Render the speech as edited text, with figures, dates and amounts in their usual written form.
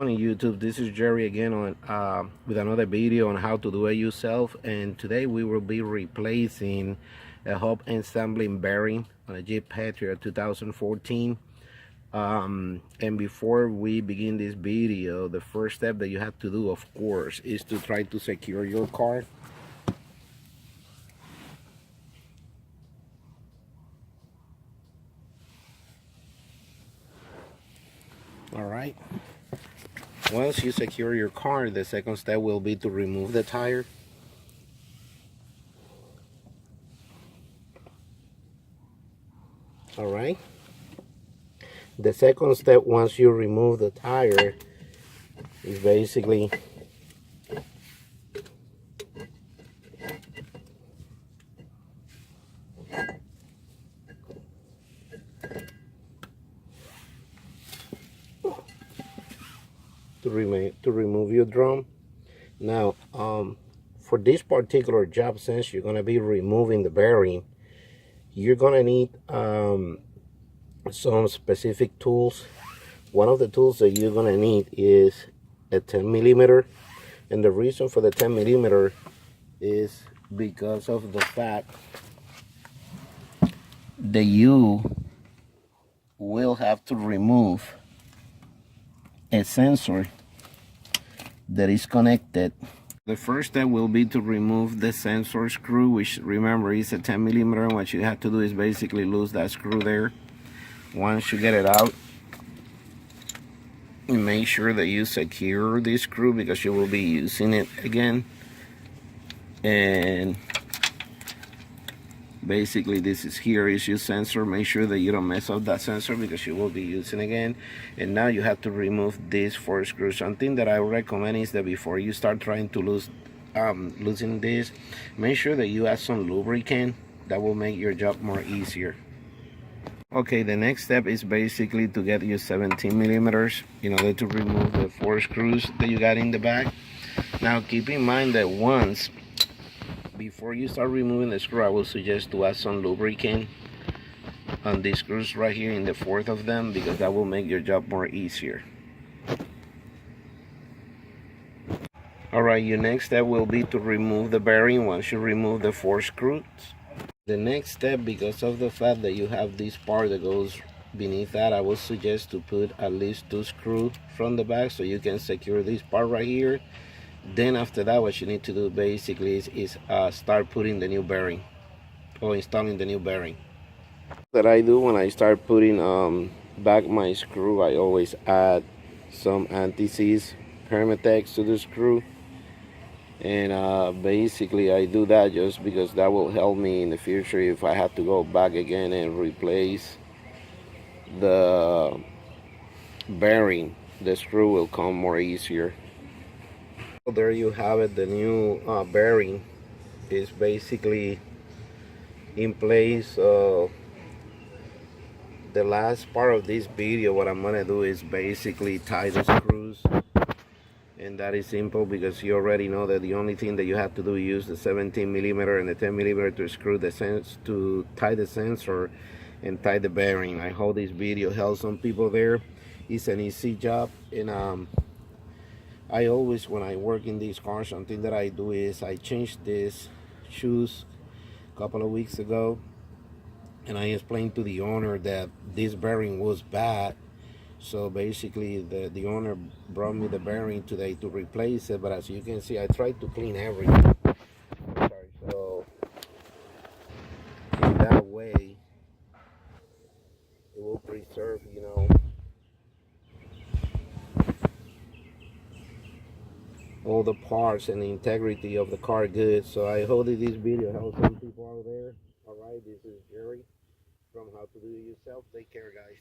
On YouTube, this is Jerry again on with another video on how to do it yourself, and today we will be replacing a hub assembling bearing on a Jeep Patriot 2014. And before we begin this video, the first step that you have to do, of course, is to try to secure your car. All right. Once you secure your car, the second step will be to remove the tire. All right. The second step, once you remove the tire, is basically to remove your drum. Now, for this particular job, since you're going to be removing the bearing, you're going to need some specific tools. One of the tools that you're going to need is a 10 millimeter, and the reason for the 10 millimeter is because of the fact that you will have to remove a sensor that is connected. The first step will be to remove the sensor screw, which, remember, is a 10 millimeter, and what you have to do is basically lose that screw there. Once you get it out, make sure that you secure this screw because you will be using it again. And basically, this is here is your sensor. Make sure that you don't mess up that sensor because you will be using it again. And now you have to remove these 4 screws. Something that I recommend is that before you start trying to losing this, make sure that you add some lubricant. That will make your job more easier. Okay, the next step is basically to get your 17 millimeters in order to remove the 4 screws that you got in the back. Now keep in mind that before you start removing the screw, I will suggest to add some lubricant on these screws right here in the 4th of them, because that will make your job more easier. Alright, your next step will be to remove the bearing once you remove the 4 screws. The next step, because of the fact that you have this part that goes beneath that, I would suggest to put at least 2 screws from the back so you can secure this part right here. Then after that, what you need to do basically is start putting the new bearing or installing the new bearing. That I do when I start putting back my screw, I always add some Anti-Sieze permatex to the screw. And basically I do that just because that will help me in the future if I have to go back again and replace the bearing. The screw will come more easier. So there you have it. The new bearing is basically in place. The last part of this video, what I'm gonna do is basically tie the screws. And that is simple because you already know that the only thing that you have to do is use the 17 millimeter and the 10 millimeter to screw the to tie the sensor and tie the bearing. I hope this video helps some people there. It's an easy job, and I always, when I work in these cars, something that I do is I changed these shoes a couple of weeks ago, and I explained to the owner that this bearing was bad. So basically the owner brought me the bearing today to replace it, but as you can see, I tried to clean everything. So in that way it will preserve, all the parts and the integrity of the car good. So I hope that this video helps some people out there. Alright, this is Jerry from How to Do It Yourself. Take care, guys.